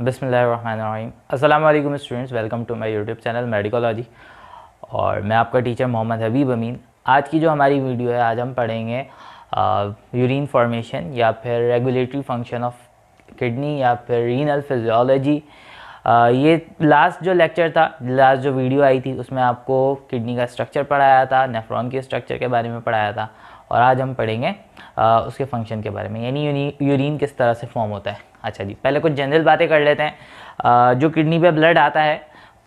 बिस्मिल्लाहिर्रहमानिर्रहीम। अस्सलाम वालेकुम students, welcome to my YouTube channel Medicology और मैं आपका टीचर मोहम्मद हबीब अमीन। आज की जो हमारी वीडियो है, आज हम पढ़ेंगे यूरिन फॉर्मेशन या फिर रेगुलेटरी फंक्शन ऑफ किडनी या फिर रीनल फिजियोलॉजी। ये लास्ट जो लेक्चर था, लास्ट जो वीडियो आई थी, उसमें आपको किडनी का स्ट्रक्चर पढ़ाया था, नेफ्रॉन के स्ट्रक्चर के बारे में पढ़ाया था और आज हम पढ़ेंगे उसके फंक्शन के बारे में, यानी यूरिन किस तरह से फॉर्म होता है। अच्छा जी, पहले कुछ जनरल बातें कर लेते हैं। जो किडनी पे ब्लड आता है,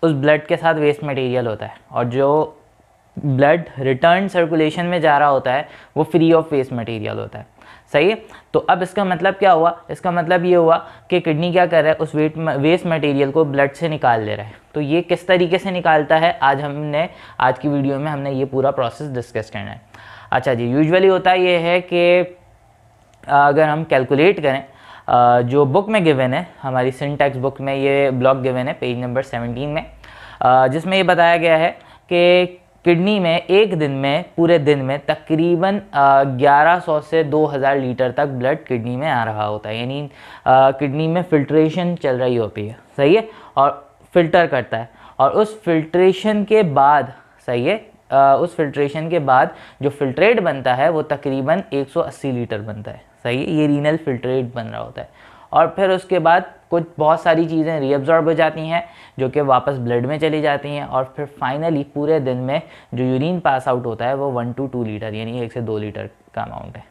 उस ब्लड के साथ वेस्ट मटेरियल होता है और जो ब्लड रिटर्न सर्कुलेशन में जा रहा होता है वो फ्री ऑफ वेस्ट मटेरियल होता है। सही है। तो अब इसका मतलब क्या हुआ? इसका मतलब ये हुआ कि किडनी क्या कर रहा है, उस वेस्ट मटेरियल को ब्लड से निकाल ले रहा है। तो ये किस तरीके से निकालता है, आज की वीडियो में हमने ये पूरा प्रोसेस डिस्कस करना है। अच्छा जी, यूजुअली होता ये है कि अगर हम कैलकुलेट करें, जो बुक में गिवन है, हमारी सिंटैक्स बुक में ये ब्लॉक गिवन है पेज नंबर 17 में, जिसमें ये बताया गया है कि किडनी में एक दिन में, पूरे दिन में तकरीबन 1100 से 2000 लीटर तक ब्लड किडनी में आ रहा होता है। यानी किडनी में फिल्ट्रेशन चल रही होती है। सही है। और फिल्टर करता है और उस फिल्ट्रेशन के बाद, सही है, उस फिल्ट्रेशन के बाद जो फिल्ट्रेट बनता है वो तकरीबन 180 लीटर बनता है। सही है, ये रीनल फिल्ट्रेट बन रहा होता है। और फिर उसके बाद कुछ बहुत सारी चीज़ें रीअब्जॉर्ब हो जाती हैं जो कि वापस ब्लड में चली जाती हैं और फिर फाइनली पूरे दिन में जो यूरिन पास आउट होता है वो 1 to 2 लीटर यानी 1 से 2 लीटर का अमाउंट है।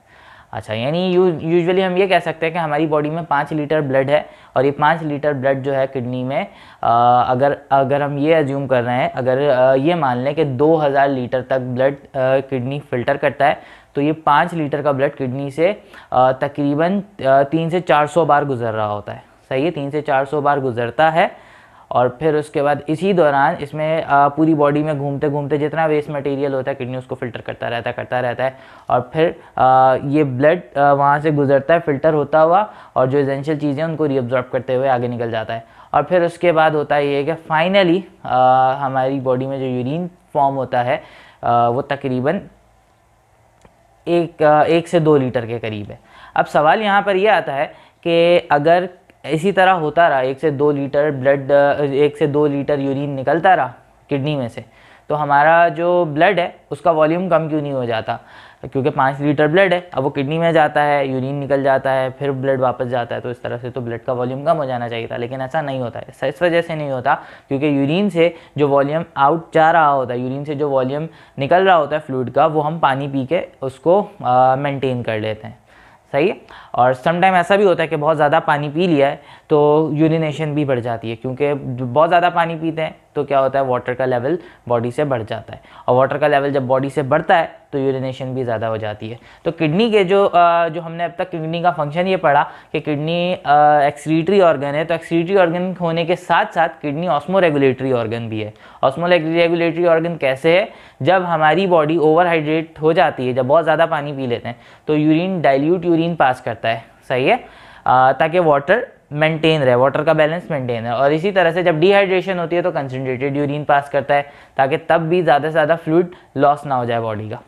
अच्छा, यानी यूजुअली हम ये कह सकते हैं कि हमारी बॉडी में 5 लीटर ब्लड है और ये 5 लीटर ब्लड जो है किडनी में, अगर हम ये अज्यूम कर रहे हैं, अगर ये मान लें कि 2000 लीटर तक ब्लड किडनी फिल्टर करता है, तो ये 5 लीटर का ब्लड किडनी से तकरीबन 300 से 400 बार गुजर रहा होता है। सही है, 300 से 400 बार गुजरता है और फिर उसके बाद इसी दौरान इसमें पूरी बॉडी में घूमते घूमते जितना वेस्ट मटेरियल होता है किडनी उसको फिल्टर करता रहता है और फिर ये ब्लड वहाँ से गुजरता है फिल्टर होता हुआ और जो एसेंशियल चीज़ें उनको रीअब्जॉर्ब करते हुए आगे निकल जाता है। और फिर उसके बाद होता है ये कि फाइनली हमारी बॉडी में जो यूरिन फॉर्म होता है वो तकरीबन 1 से 2 लीटर के करीब है। अब सवाल यहाँ पर यह आता है कि अगर इसी तरह होता रहा, 1 से 2 लीटर ब्लड, 1 से 2 लीटर यूरिन निकलता रहा किडनी में से, तो हमारा जो ब्लड है उसका वॉल्यूम कम क्यों नहीं हो जाता? क्योंकि 5 लीटर ब्लड है, अब वो किडनी में जाता है, यूरिन निकल जाता है, फिर ब्लड वापस जाता है, तो इस तरह से तो ब्लड का वॉल्यूम कम हो जाना चाहिए था, लेकिन ऐसा नहीं होता है। इस वजह से नहीं होता क्योंकि यूरिन से जो वॉल्यूम आउट जा रहा होता है, यूरिन से जो वॉल्यूम निकल रहा होता है फ्लूइड का, वो हम पानी पी के उसको मेंटेन कर लेते हैं। सही है। और समटाइम ऐसा भी होता है कि बहुत ज़्यादा पानी पी लिया है तो यूरिनेशन भी बढ़ जाती है, क्योंकि बहुत ज़्यादा पानी पीते हैं तो क्या होता है, वाटर का लेवल बॉडी से बढ़ जाता है और वाटर का लेवल जब बॉडी से बढ़ता है तो यूरिनेशन भी ज़्यादा हो जाती है। तो किडनी के जो हमने अब तक किडनी का फंक्शन ये पढ़ा कि किडनी एक्सक्रीटरी ऑर्गन है, तो एक्सक्रीटरी ऑर्गन होने के साथ साथ किडनी ऑस्मो रेगुलेटरी ऑर्गन भी है। ऑस्मो रेगुलेटरी ऑर्गन कैसे है? जब हमारी बॉडी ओवरहाइड्रेट हो जाती है, जब बहुत ज़्यादा पानी पी लेते हैं तो यूरिन डाइल्यूट यूरिन पास करता है। सही है, ताकि वाटर मेंटेन रहे, वाटर का बैलेंस मेंटेन है। और इसी तरह से जब डिहाइड्रेशन होती है तो कंसनट्रेटेड यूरिन पास करता है ताकि तब भी ज़्यादा से ज़्यादा फ्लूइड लॉस ना हो जाए बॉडी का।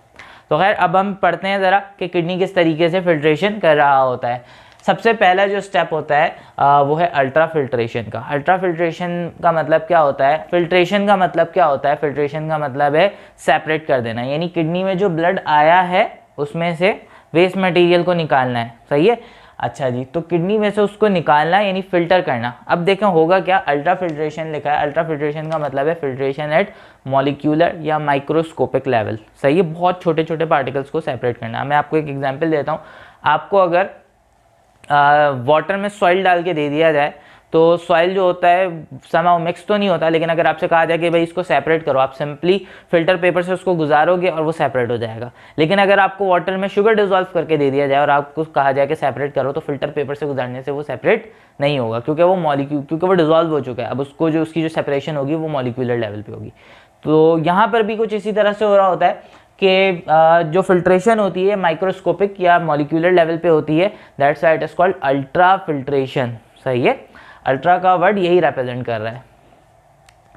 तो खैर, अब हम पढ़ते हैं ज़रा कि किडनी किस तरीके से फिल्ट्रेशन कर रहा होता है। सबसे पहला जो स्टेप होता है वो है अल्ट्रा फिल्ट्रेशन का। अल्ट्रा फिल्ट्रेशन का मतलब क्या होता है? फिल्ट्रेशन का मतलब क्या होता है? फिल्ट्रेशन का मतलब है सेपरेट कर देना, यानी किडनी में जो ब्लड आया है उसमें से वेस्ट मटेरियल को निकालना है। सही है। अच्छा जी, तो किडनी में से उसको निकालना यानी फिल्टर करना। अब देखें होगा क्या, अल्ट्रा फिल्ट्रेशन लिखा है। अल्ट्रा फिल्ट्रेशन का मतलब है फिल्ट्रेशन एट मॉलिक्यूलर या माइक्रोस्कोपिक लेवल। सही है, बहुत छोटे छोटे पार्टिकल्स को सेपरेट करना। मैं आपको एक एग्जांपल देता हूँ। आपको अगर वाटर में सॉइल डाल के दे दिया जाए तो सॉइल जो होता है समाउ मिक्स तो नहीं होता, लेकिन अगर आपसे कहा जाए कि भाई इसको सेपरेट करो, आप सिंपली फिल्टर पेपर से उसको गुजारोगे और वो सेपरेट हो जाएगा। लेकिन अगर आपको वाटर में शुगर डिजोल्व करके दे दिया जाए और आपको कहा जाए कि सेपरेट करो, तो फिल्टर पेपर से गुजारने से वो सेपरेट नहीं होगा, क्योंकि वो डिजोल्व हो चुका है। अब उसको जो उसकी जो सेपरेशन होगी वो मॉलिक्यूलर लेवल पर होगी। तो यहाँ पर भी कुछ इसी तरह से हो रहा होता है कि जो फिल्ट्रेशन होती है माइक्रोस्कोपिक या मॉलिक्यूलर लेवल पे होती है, that's why it is called ultra filtration. सही है, अल्ट्रा का वर्ड यही रिप्रेजेंट कर रहा है।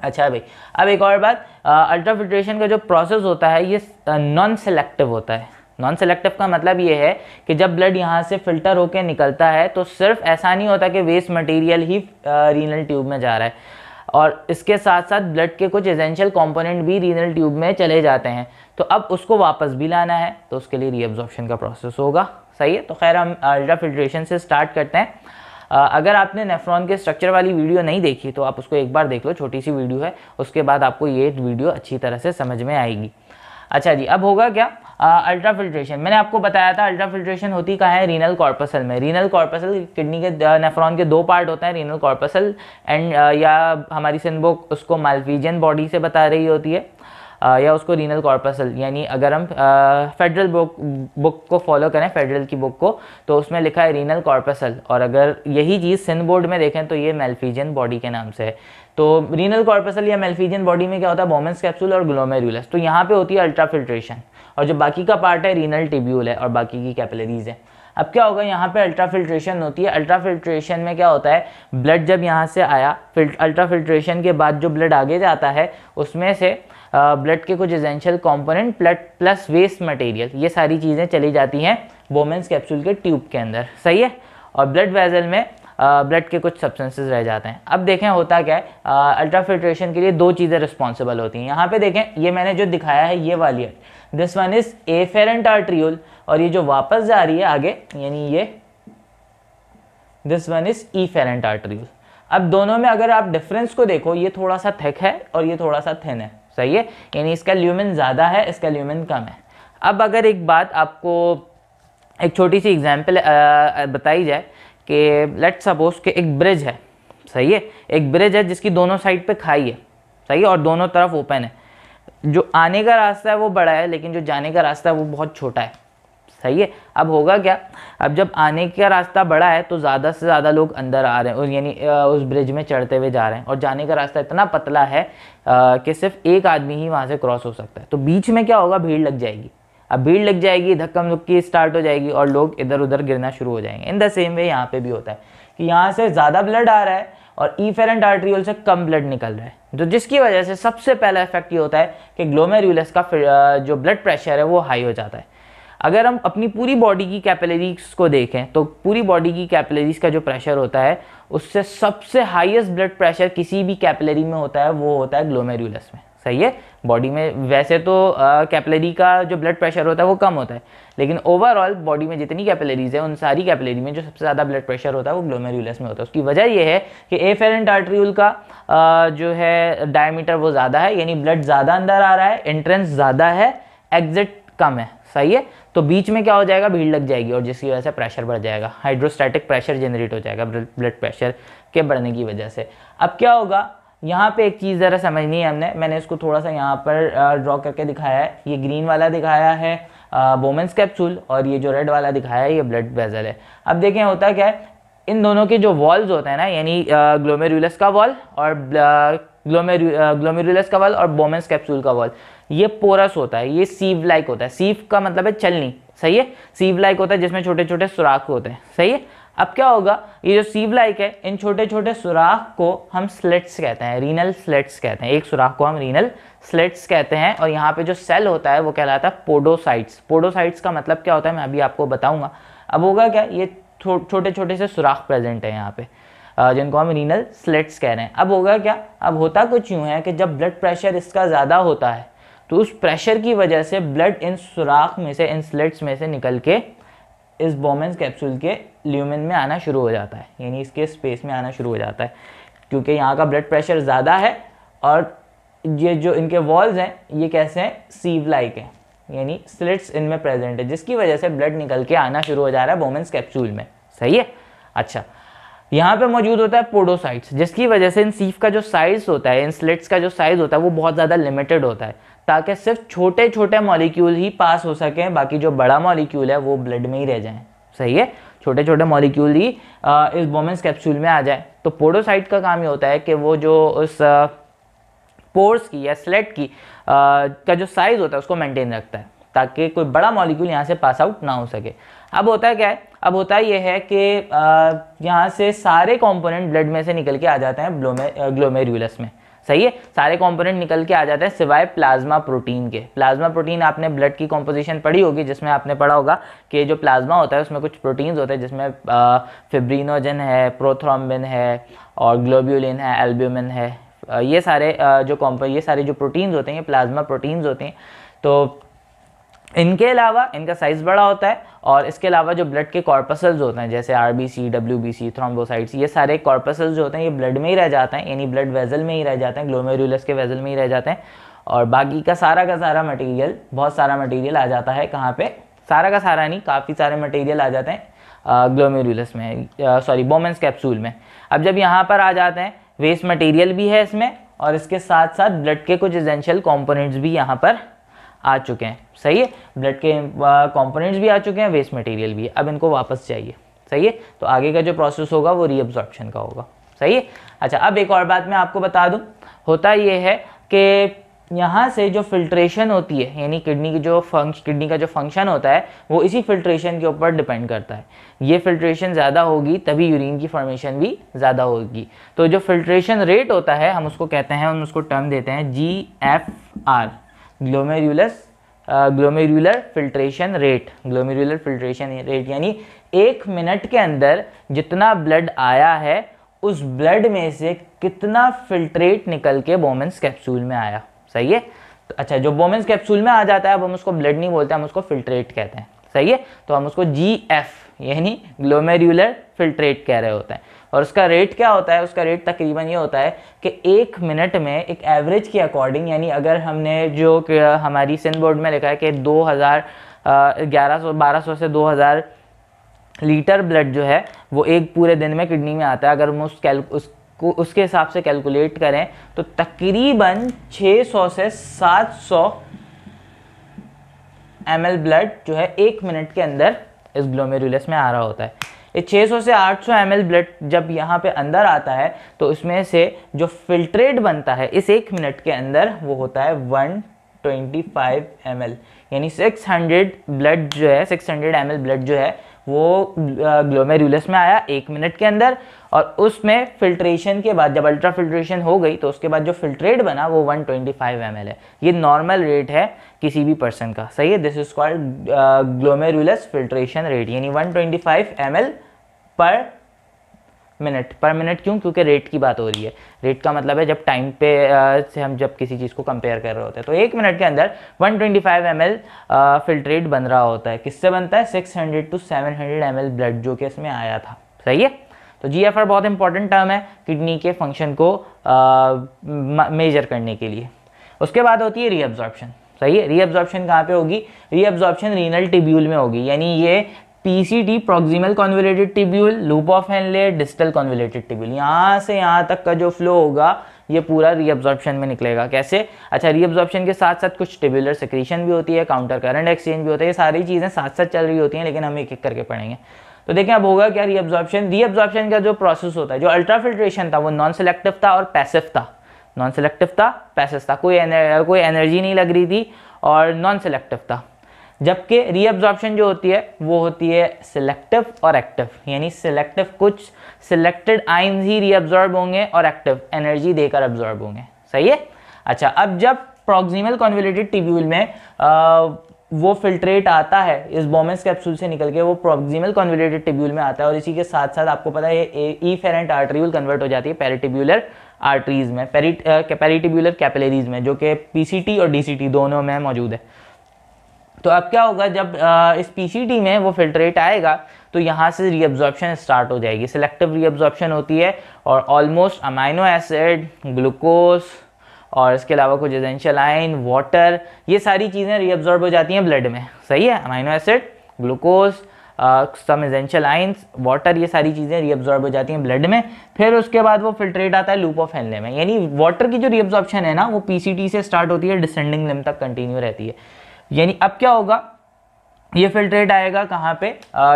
अच्छा भाई, अब एक और बात, अल्ट्रा फिल्ट्रेशन का जो प्रोसेस होता है ये नॉन सेलेक्टिव होता है। नॉन सेलेक्टिव का मतलब ये है कि जब ब्लड यहाँ से फिल्टर होकर निकलता है तो सिर्फ ऐसा नहीं होता कि वेस्ट मटेरियल ही रीनल ट्यूब में जा रहा है, और इसके साथ साथ ब्लड के कुछ एसेंशियल कंपोनेंट भी रीनल ट्यूब में चले जाते हैं। तो अब उसको वापस भी लाना है तो उसके लिए रीअब्जॉर्प्शन का प्रोसेस होगा। सही है, तो खैर हम अल्ट्राफिल्ट्रेशन से स्टार्ट करते हैं। अगर आपने नेफ्रॉन के स्ट्रक्चर वाली वीडियो नहीं देखी तो आप उसको एक बार देख लो, छोटी सी वीडियो है, उसके बाद आपको ये वीडियो अच्छी तरह से समझ में आएगी। अच्छा जी, अब होगा क्या अल्ट्राफिल्ट्रेशन। मैंने आपको बताया था अल्ट्राफिल्ट्रेशन होती कहाँ है, रीनल कॉर्पसल में। रीनल कॉर्पसल किडनी के नेफ्रॉन के दो पार्ट होते हैं, रीनल कॉर्पसल एंड या हमारी सिंध बुक उसको माल्पीजियन बॉडी से बता रही होती है, या उसको रीनल कॉर्पसल, यानी अगर हम फेडरल बुक को फॉलो करें, फेडरल की बुक को, तो उसमें लिखा है रीनल कॉर्पसल, और अगर यही चीज़ सिंध बोर्ड में देखें तो ये माल्पीजियन बॉडी के नाम से है। तो रीनल कॉर्पसल या माल्पीजियन बॉडी में क्या होता है, बोमेंस कैप्सूल और ग्लोमेरुलस, तो यहाँ पे होती है अल्ट्राफिल्ट्रेशन, और जो बाकी का पार्ट है रीनल टिब्यूल है और बाकी की कैपिलरीज है। अब क्या होगा, यहाँ पे अल्ट्राफिल्ट्रेशन होती है। अल्ट्राफिल्ट्रेशन में क्या होता है, ब्लड जब यहाँ से आया, अल्ट्राफिल्ट्रेशन के बाद जो ब्लड आगे जाता है उसमें से ब्लड के कुछ essential component plus waste material, ये सारी चीज़ें चली जाती हैं बोमेंस कैप्सूल के ट्यूब के अंदर। सही है, और ब्लड वेजल में ब्लड के कुछ सब्सटेंसेस रह जाते हैं। अब देखें होता क्या है, अल्ट्राफिल्ट्रेशन के लिए दो चीज़ें रिस्पॉन्सिबल होती हैं। यहाँ पे देखें, ये मैंने जो दिखाया है ये वाली है, this one is efferent arteriole, और ये जो वापस जा रही है आगे, यानी ये this one is efferent arteriole. अब दोनों में अगर आप डिफरेंस को देखो, ये थोड़ा सा थिक है और ये थोड़ा सा थिन है। सही है, यानी इसका ल्यूमेन ज़्यादा है, इसका ल्यूमेन कम है। अब अगर एक बात आपको एक छोटी सी एग्जांपल बताई जाए कि लेट्स सपोज कि एक ब्रिज है। सही है, एक ब्रिज है जिसकी दोनों साइड पे खाई है। सही है, और दोनों तरफ ओपन है। जो आने का रास्ता है वो बड़ा है, लेकिन जो जाने का रास्ता है वो बहुत छोटा है। सही है, अब होगा क्या, अब जब आने का रास्ता बड़ा है तो ज़्यादा से ज़्यादा लोग अंदर आ रहे हैं, और यानी उस ब्रिज में चढ़ते हुए जा रहे हैं, और जाने का रास्ता इतना पतला है कि सिर्फ एक आदमी ही वहाँ से क्रॉस हो सकता है। तो बीच में क्या होगा, भीड़ लग जाएगी। अब भीड़ लग जाएगी, धक्कम धुक्की स्टार्ट हो जाएगी और लोग इधर उधर गिरना शुरू हो जाएंगे। इन द सेम वे यहाँ पे भी होता है कि यहाँ से ज़्यादा ब्लड आ रहा है और इफेरेंट आर्ट्रियोल से कम ब्लड निकल रहा है, तो जिसकी वजह से सबसे पहला इफेक्ट ये होता है कि ग्लोमेरुलस का जो ब्लड प्रेशर है वो हाई हो जाता है। अगर हम अपनी पूरी बॉडी की कैपिलरीज को देखें तो पूरी बॉडी की कैपिलरीज का जो प्रेशर होता है उससे सबसे हाईएस्ट ब्लड प्रेशर किसी भी कैपिलरी में होता है वो होता है ग्लोमेरुलस में। सही है, बॉडी में वैसे तो कैपिलरी का जो ब्लड प्रेशर होता है वो कम होता है, लेकिन ओवरऑल बॉडी में जितनी कैपिलरीज है उन सारी कैपिलरी में जो सबसे ज़्यादा ब्लड प्रेशर होता है वो ग्लोमेरुलस में होता है। उसकी वजह ये है कि एफेरेंट आर्ट्रियोल का जो है डायमीटर वो ज़्यादा है, यानी ब्लड ज़्यादा अंदर आ रहा है, एंट्रेंस ज़्यादा है, एग्जिट कम है। सही है, तो बीच में क्या हो जाएगा, भीड़ लग जाएगी और जिसकी वजह से प्रेशर बढ़ जाएगा, हाइड्रोस्टैटिक प्रेशर जनरेट हो जाएगा ब्लड प्रेशर के बढ़ने की वजह से। अब क्या होगा, यहाँ पे एक चीज़ ज़रा समझनी है हमने, मैंने इसको थोड़ा सा यहाँ पर ड्रॉ करके दिखाया है। ये ग्रीन वाला दिखाया है बोमेंस कैप्सूल, और ये जो रेड वाला दिखाया है ये ब्लड वेजल है। अब देखें होता क्या है, इन दोनों के जो वॉल्स होते हैं ना, यानी ग्लोमेरुलस का वॉल और ग्लोमेरुलस का वॉल और बोमेंस कैप्सूल का वॉल, ये पोरस होता है, ये सीव लाइक होता है। सीव का मतलब है चलनी। सही है, सीव लाइक होता है जिसमें छोटे छोटे सुराख होते हैं। सही है, अब क्या होगा, ये जो सीव लाइक है, इन छोटे छोटे सुराख को हम स्लिट्स कहते हैं, रीनल स्लिट्स कहते हैं। एक सुराख को हम रीनल स्लिट्स कहते हैं, और यहाँ पे जो सेल होता है वो कहलाता है पोडोसाइट्स। पोडोसाइट्स का मतलब क्या होता है मैं अभी आपको बताऊंगा। अब होगा क्या, ये छोटे छोटे से सुराख प्रेजेंट है यहाँ पे, जिनको हम रीनल स्लिट्स कह रहे हैं। अब होगा क्या, अब होता कुछ यूँ है कि जब ब्लड प्रेशर इसका ज़्यादा होता है तो उस प्रेशर की वजह से ब्लड इन सुराख में से, इन स्लिट्स में से निकल के इस बोमेंस कैप्सूल के ल्यूमेन में आना शुरू हो जाता है, यानी इसके स्पेस में आना शुरू हो जाता है, क्योंकि यहाँ का ब्लड प्रेशर ज़्यादा है और ये जो इनके वॉल्स हैं ये कैसे हैं, सीव लाइक हैं, यानी स्लिट्स इनमें प्रेजेंट है, जिसकी वजह से ब्लड निकल के आना शुरू हो जा रहा है बोमेंस कैप्सूल में। सही है, अच्छा, यहाँ पे मौजूद होता है पोडोसाइट्स, जिसकी वजह से इन सीव का जो साइज होता है, इन स्लिट्स का जो साइज होता है वो बहुत ज़्यादा लिमिटेड होता है, ताकि सिर्फ छोटे छोटे मॉलिक्यूल ही पास हो सकें, बाकी जो बड़ा मॉलिक्यूल है वो ब्लड में ही रह जाएं। सही है, छोटे छोटे मॉलिक्यूल ही इस बोमेंस कैप्सूल में आ जाए। तो पोडोसाइट का काम ये होता है कि वो जो उस पोर्स की या स्लेट की का जो साइज होता है उसको मेंटेन रखता है, ताकि कोई बड़ा मॉलिक्यूल यहाँ से पास आउट ना हो सके। अब होता है क्या है, अब होता ये है कि यहाँ से सारे कंपोनेंट ब्लड में से निकल के आ जाते हैं ग्लोमेरुलस में। सही है, सारे कंपोनेंट निकल के आ जाते हैं सिवाय प्लाज्मा प्रोटीन के। प्लाज्मा प्रोटीन आपने ब्लड की कॉम्पोजिशन पढ़ी होगी, जिसमें आपने पढ़ा होगा कि जो प्लाज्मा होता है उसमें कुछ प्रोटीन्स होते हैं, जिसमें फिब्रिनोजन है, प्रोथ्रोम्बिन है और ग्लोब्यूलिन है, एल्ब्यूमिन है। ये सारे ये सारे जो प्रोटीन्स होते हैं ये प्लाज्मा प्रोटीन्स होते हैं। तो इनके अलावा इनका साइज़ बड़ा होता है, और इसके अलावा जो ब्लड के कॉर्पसल्स होते हैं जैसे आरबीसी, डब्ल्यूबीसी, थ्रोम्बोसाइट्स, ये सारे कॉर्पसल्स जो होते हैं ये ब्लड में ही रह जाते हैं, यानी ब्लड वेजल में ही रह जाते हैं, ग्लोमेरुलस के वेजल में ही रह जाते हैं। और बाकी का सारा मटेरियल, बहुत सारा मटेरियल आ जाता है कहाँ पे, सारा का सारा नहीं, काफ़ी सारे मटेरियल आ जाते हैं ग्लोमेरुलस में, सॉरी बोमेंस कैप्सूल में। अब जब यहाँ पर आ जाते हैं, वेस्ट मटेरियल भी है इसमें, और इसके साथ साथ ब्लड के कुछ एसेंशियल कॉम्पोनेंट्स भी यहाँ पर आ चुके हैं। सही है, ब्लड के कंपोनेंट्स भी आ चुके हैं, वेस्ट मटेरियल भी है। अब इनको वापस चाहिए। सही है, तो आगे का जो प्रोसेस होगा वो रीअब्जॉर्प्शन का होगा। सही है। अच्छा, अब एक और बात मैं आपको बता दूं, होता ये है कि यहाँ से जो फिल्ट्रेशन होती है, यानी किडनी का जो फंक्शन होता है वो इसी फिल्ट्रेशन के ऊपर डिपेंड करता है। ये फिल्ट्रेशन ज़्यादा होगी तभी यूरिन की फॉर्मेशन भी ज़्यादा होगी। तो जो फिल्ट्रेशन रेट होता है हम उसको कहते हैं, हम उसको टर्म देते हैं GFR, glomerular filtration rate. Glomerular filtration rate यानी 1 मिनट के अंदर जितना ब्लड आया है उस ब्लड में से कितना फिल्ट्रेट निकल के बोमेंस कैप्सूल में आया। सही है। तो अच्छा, जो बोमेंस कैप्सूल में आ जाता है अब हम उसको ब्लड नहीं बोलते, हम उसको फिल्ट्रेट कहते हैं। सही है, तो हम उसको GF यानी ग्लोमेरुलर फिल्ट्रेट कह रहे होते हैं। और उसका रेट क्या होता है, उसका रेट तकरीबन ये होता है कि 1 मिनट में एक एवरेज के अकॉर्डिंग, यानी अगर हमने जो हमारी सिंध बोर्ड में लिखा है कि 1200 से 2000 लीटर ब्लड जो है वो एक पूरे दिन में किडनी में आता है, अगर हम उसके हिसाब से कैलकुलेट करें तो तकरीबन 600 से 700 ml ब्लड जो है 1 मिनट के अंदर इस ग्लोमेरुलस में आ रहा होता है। ये 600 से 800 ml ब्लड जब यहाँ पे अंदर आता है तो उसमें से जो फिल्ट्रेट बनता है इस 1 मिनट के अंदर वो होता है 125 ml, यानी 600 ब्लड जो है 600 ml ब्लड जो है वो ग्लोमेरुलस में आया 1 मिनट के अंदर। और उसमें फिल्ट्रेशन के बाद जब अल्ट्रा फिल्ट्रेशन हो गई तो उसके बाद जो फिल्ट्रेट बना वो 125 ml है। ये नॉर्मल रेट है किसी भी पर्सन का। सही है, this is called glomerulus filtration rate, यानी 125 ml पर मिनट। क्यों? क्योंकि रेट की बात हो रही है। रेट का मतलब है जब टाइम पे से हम जब किसी चीज़ को कंपेयर कर रहे होते हैं तो 1 मिनट के अंदर 125 ml फिल्ट्रेट बन रहा होता है। किससे बनता है? 600 to 700 ml ब्लड जो कि इसमें आया था। सही है, तो GFR बहुत इंपॉर्टेंट टर्म है किडनी के फंक्शन को मेजर करने के लिए। उसके बाद होती है रीअब्जॉर्प्शन। सही है, रीअब्जॉर्प्शन कहाँ पे होगी? रीअब्जॉर्प्शन रीनल टिब्यूल में होगी, यानी ये PCT proximal convoluted tubule, loop of Henle, distal convoluted tubule, यहाँ से यहाँ तक का जो फ्लो होगा ये पूरा रीअब्जॉर्प्शन में निकलेगा। कैसे? अच्छा, रीअब्जॉर्प्शन के साथ साथ कुछ टिब्यूलर सेक्रीशन भी होती है, काउंटर करंट एक्सचेंज भी होता है, ये सारी चीज़ें साथ साथ चल रही होती हैं, लेकिन हम एक एक करके पढ़ेंगे। तो देखें अब होगा क्या रीअब्जॉर्प्शन का जो प्रोसेस होता है, जो अल्ट्रा फिल्ट्रेशन था वो नॉन सिलेक्टिव था और पैसिव था। नॉन सिलेक्टिव था, पैसिव था, कोई एनर्जी नहीं लग रही थी और नॉन सिलेक्टिव था। जबकि रीअब्जॉर्प्शन जो होती है वो होती है सिलेक्टिव और एक्टिव, यानी सिलेक्टिव कुछ सिलेक्टेड आयंस ही रीअब्जॉर्ब होंगे और एक्टिव एनर्जी देकर अब्जॉर्ब होंगे। सही है। अच्छा, अब जब प्रॉक्सिमल कॉन्वोल्यूटेड टिब्यूल में वो फिल्ट्रेट आता है इस बोमेंस कैप्सूल से निकल के, वो प्रॉक्सिमल कॉन्वोल्यूटेड टिब्यूल में आता है और इसी के साथ साथ आपको पता है ये इफेरेंट आर्टरील कन्वर्ट हो जाती है पेरिटिब्यूलर आर्टरीज में, पेरिटिब्यूलर कैपिलरीज में, जो कि PCT और DCT दोनों में मौजूद है। तो अब क्या होगा, जब इस PCT में वो फिल्ट्रेट आएगा तो यहाँ से रीअब्जॉर्प्शन स्टार्ट हो जाएगी। सिलेक्टिव रीअब्जॉर्प्शन होती है और ऑलमोस्ट अमाइनो एसिड, ग्लूकोज और इसके अलावा कुछ एसेंशियल आयन, वाटर, ये सारी चीज़ें रीअब्जॉर्ब हो जाती हैं ब्लड में। सही है, अमाइनो एसिड, ग्लूकोज, सम एसेंशियल आयंस, वाटर, ये सारी चीज़ें रीअब्जॉर्ब हो जाती हैं ब्लड में। फिर उसके बाद वो फिल्ट्रेट आता है लूप ऑफ हेनले में, यानी वाटर की जो रीअब्जॉर्प्शन है ना वो PCT से स्टार्ट होती है, डिसेंडिंग लिम्ब तक कंटिन्यू रहती है। यानी अब क्या होगा, ये फिल्ट्रेट आएगा कहाँ पे?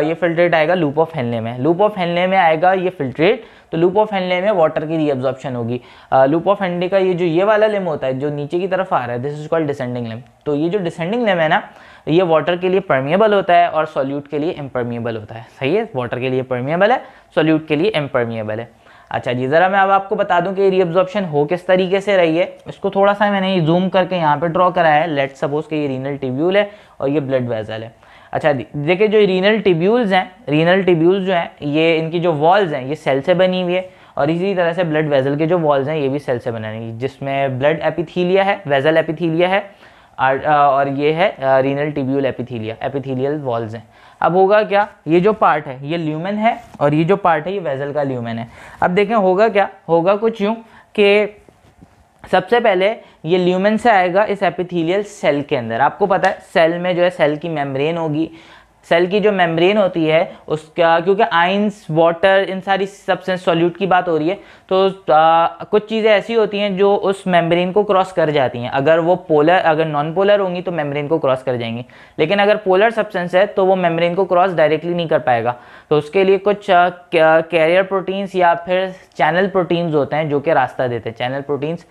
ये फिल्ट्रेट आएगा लूप ऑफ हेनले में। लूप ऑफ हेनले में आएगा ये फिल्ट्रेट, तो लूप ऑफ हेनले में वाटर की रीअब्जॉर्प्शन होगी। लूप ऑफ हेनले का ये वाला लिम्ब होता है जो नीचे की तरफ आ रहा है, this is called descending limb. तो ये जो डिसेंडिंग लिम्ब है ना, ये वाटर के लिए परमिएबल होता है और सॉल्यूट के लिए इम्परमिएबल होता है। सही है, वाटर के लिए परमिएबल है, सॉल्यूट के लिए इम्परमिएबल है। अच्छा जी, ज़रा मैं अब आपको बता दूं कि रीअब्जॉर्प्शन हो किस तरीके से रही है। इसको थोड़ा सा मैंने जूम करके यहाँ पे ड्रॉ कराया है। लेट सपोज कि ये रीनल ट्यूब्यूल है और ये ब्लड वेसल है। अच्छा देखिए, जो रीनल ट्यूब्यूल्स हैं, रीनल ट्यूब्यूल्स जो हैं, ये इनकी जो वॉल्स हैं ये सेल से बनी हुई है, और इसी तरह से ब्लड वेसल के जो वॉल्स हैं ये भी सेल से बनी हुई है, जिसमें ब्लड एपिथीलिया है, वेसल एपिथीलिया है, और ये है रीनल ट्यूब्यूल एपिथीलिया, एपिथीलियल वॉल्स हैं। अब होगा क्या, ये जो पार्ट है ये ल्यूमेन है, और ये जो पार्ट है ये वेसल का ल्यूमेन है। अब देखें होगा क्या, होगा कुछ यूँ कि सबसे पहले ये ल्यूमेन से आएगा इस एपिथेलियल सेल के अंदर। आपको पता है सेल में जो है सेल की मेम्ब्रेन होगी, सेल की जो मेम्ब्रेन होती है उसका, क्योंकि आइंस, वाटर, इन सारी सब्सटेंस, सॉल्यूट की बात हो रही है, तो कुछ चीज़ें ऐसी होती हैं जो उस मेम्ब्रेन को क्रॉस कर जाती हैं। अगर वो पोलर, अगर नॉन पोलर होंगी तो मेम्ब्रेन को क्रॉस कर जाएंगी, लेकिन अगर पोलर सब्सटेंस है तो वो मेम्ब्रेन को क्रॉस डायरेक्टली नहीं कर पाएगा। तो उसके लिए कुछ कैरियर प्रोटीन्स या फिर चैनल प्रोटीन्स होते हैं जो कि रास्ता देते हैं। चैनल प्रोटीन्स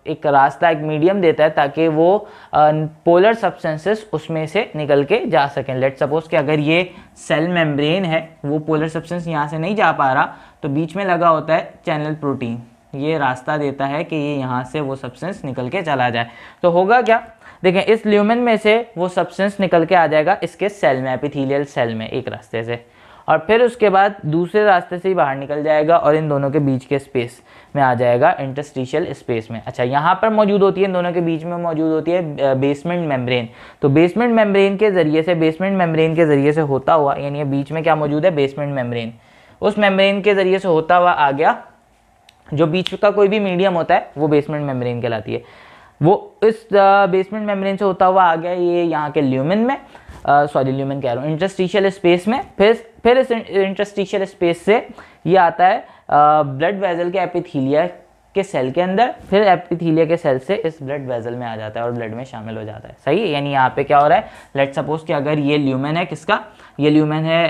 एक रास्ता, एक मीडियम देता है ताकि वो पोलर सब्सटेंसेस उसमें से निकल के जा सकें। लेट सपोज कि अगर ये सेल मेम्ब्रेन है, वो पोलर सब्सटेंस यहाँ से नहीं जा पा रहा, तो बीच में लगा होता है चैनल प्रोटीन, ये रास्ता देता है कि ये यहाँ से वो सब्सटेंस निकल के चला जाए। तो होगा क्या, देखें इस ल्यूमेन में से वो सब्सटेंस निकल के आ जाएगा इसके सेल में, एपिथेलियल सेल में एक रास्ते से, और फिर उसके बाद दूसरे रास्ते से ही बाहर निकल जाएगा और इन दोनों के बीच के स्पेस में आ जाएगा, इंटरस्टिशियल स्पेस में। अच्छा, यहाँ पर मौजूद होती है, इन दोनों के बीच में मौजूद होती है बेसमेंट मेम्ब्रेन। तो बेसमेंट मेम्ब्रेन के ज़रिए से, बेसमेंट मेम्ब्रेन के ज़रिए से होता हुआ, यानी बीच में क्या मौजूद है, बेसमेंट मेम्ब्रेन, उस मेम्ब्रेन के ज़रिए से होता हुआ आ गया, जो बीच का कोई भी मीडियम होता है वो बेसमेंट मेम्ब्रेन कहलाती है। वो इस बेसमेंट मेम्ब्रेन से होता हुआ आ गया ये यहाँ के ल्यूमेन में, ल्यूमेन कह रहा हूँ, इंटरस्टिशियल स्पेस में। फिर इस इंटरस्टिशियल स्पेस से ये आता है ब्लड वेसल के एपिथीलिया के सेल के अंदर, फिर एपिथीलिया के सेल से इस ब्लड वेसल में आ जाता है और ब्लड में शामिल हो जाता है। सही है, यानी यहाँ पे क्या हो रहा है, लेट सपोज कि अगर ये ल्यूमेन है, किसका, ये ल्यूमेन है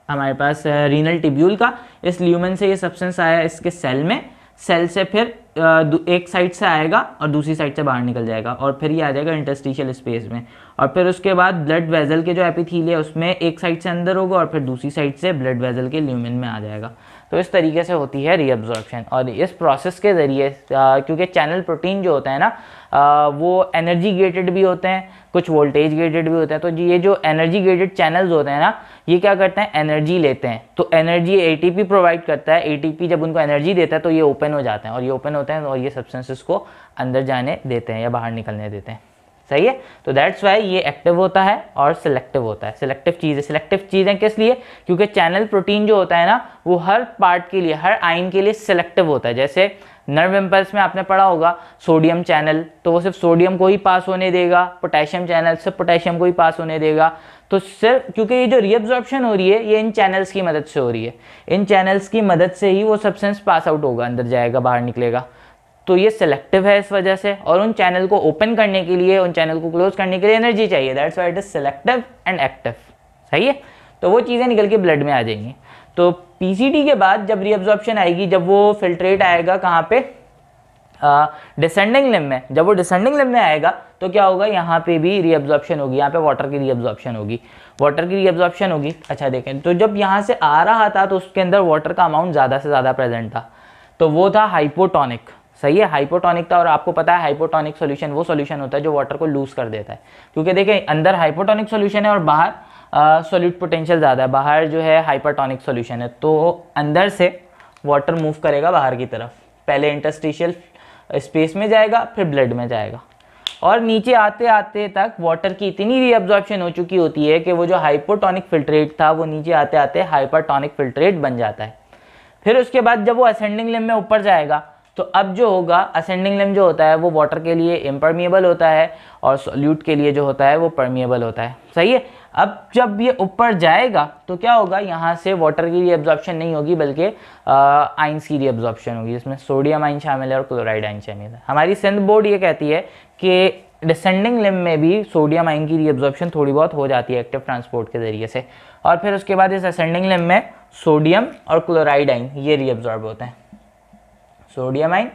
हमारे पास रीनल ट्यूब्यूल का, इस ल्यूमेन से ये सब्सटेंस आया इसके सेल में, सेल से फिर एक साइड से आएगा और दूसरी साइड से बाहर निकल जाएगा, और फिर ये आ जाएगा इंटरस्टिशियल स्पेस में, और फिर उसके बाद ब्लड वेसल के जो एपिथीलिया है उसमें एक साइड से अंदर होगा और फिर दूसरी साइड से ब्लड वेसल के ल्यूमेन में आ जाएगा। तो इस तरीके से होती है रीअब्जॉर्प्शन। और इस प्रोसेस के ज़रिए क्योंकि चैनल प्रोटीन जो होता है ना, वो एनर्जी गेटेड भी होते हैं, कुछ वोल्टेज गेटेड भी होते हैं। तो ये जो एनर्जी गेटेड चैनल्स होते हैं ना, ये क्या करते हैं, एनर्जी लेते हैं। तो एनर्जी एटीपी प्रोवाइड करता है, एटीपी जब उनको एनर्जी देता है तो ये ओपन हो जाते हैं, और ये ओपन होते हैं और ये सब्सटेंसेस को अंदर जाने देते हैं या बाहर निकलने देते हैं। सही है, तो दैट्स वाई ये एक्टिव होता है और सिलेक्टिव होता है। सिलेक्टिव चीज़ें, सिलेक्टिव चीज़ें किस लिए, क्योंकि चैनल प्रोटीन जो होता है ना, वो हर पार्ट के लिए, हर आयन के लिए सिलेक्टिव होता है। जैसे नर्व इम्पल्स में आपने पढ़ा होगा सोडियम चैनल, तो वो सिर्फ सोडियम को ही पास होने देगा, पोटेशियम चैनल सिर्फ पोटेशियम को ही पास होने देगा। तो सिर्फ क्योंकि ये जो रीअब्जॉर्प्शन हो रही है ये इन चैनल्स की मदद से हो रही है, इन चैनल्स की मदद से ही वो सब्सटेंस पास आउट होगा, अंदर जाएगा, बाहर निकलेगा। तो ये सिलेक्टिव है इस वजह से, और उन चैनल को ओपन करने के लिए, उन चैनल को क्लोज करने के लिए एनर्जी चाहिए। That's why it is selective and active. सही है, तो वो चीज़ें निकल के ब्लड में आ जाएंगी। तो पीसीटी के बाद जब रीअब्जॉर्प्शन आएगी, जब वो फिल्ट्रेट आएगा कहाँ पे, डिसेंडिंग लिम्ब में, जब वो डिसेंडिंग लिम्ब में आएगा तो क्या होगा, यहाँ पे भी रीअब्जॉर्प्शन होगी, यहाँ पे वाटर की रीअब्जॉर्प्शन होगी, वाटर की रीअब्जॉर्प्शन होगी। अच्छा देखें, तो जब यहाँ से आ रहा था तो उसके अंदर वाटर का अमाउंट ज़्यादा से ज़्यादा प्रेजेंट था, तो वो था हाइपोटोनिक। सही है, हाइपोटोनिक था। और आपको पता है हाइपोटोनिक सॉल्यूशन वो सॉल्यूशन होता है जो वाटर को लूज कर देता है, क्योंकि देखें अंदर हाइपोटोनिक सॉल्यूशन है और बाहर सॉल्यूट पोटेंशियल ज़्यादा है, बाहर जो है हाइपरटोनिक सॉल्यूशन है। तो अंदर से वाटर मूव करेगा बाहर की तरफ, पहले इंटरस्टिशियल स्पेस में जाएगा, फिर ब्लड में जाएगा, और नीचे आते आते तक वाटर की इतनी रीअब्जॉर्प्शन हो चुकी होती है कि वो जो हाइपोटोनिक फिल्ट्रेट था वो नीचे आते आते हाइपरटोनिक फिल्ट्रेट बन जाता है। फिर उसके बाद जब वो असेंडिंग लिम्ब में ऊपर जाएगा तो अब जो होगा, असेंडिंग लिम्ब जो होता है वो वाटर के लिए इम्परमिएबल होता है और सॉल्यूट के लिए जो होता है वो परमिएबल होता है। सही है, अब जब ये ऊपर जाएगा तो क्या होगा, यहाँ से वाटर की रीअब्जॉर्प्शन नहीं होगी बल्कि आइंस की रीअब्जॉर्प्शन होगी, जिसमें सोडियम आइन शामिल है और क्लोराइड आइन शामिल है। हमारी सिंध बोर्ड ये कहती है कि डिसेंडिंग लिम्ब में भी सोडियम आइन की रीअब्जॉर्प्शन थोड़ी बहुत हो जाती है एक्टिव ट्रांसपोर्ट के जरिए से, और फिर उसके बाद इस असेंडिंग लिम्ब में सोडियम और क्लोराइड आइन ये रीअब्जॉर्ब होते हैं, सोडियम आइन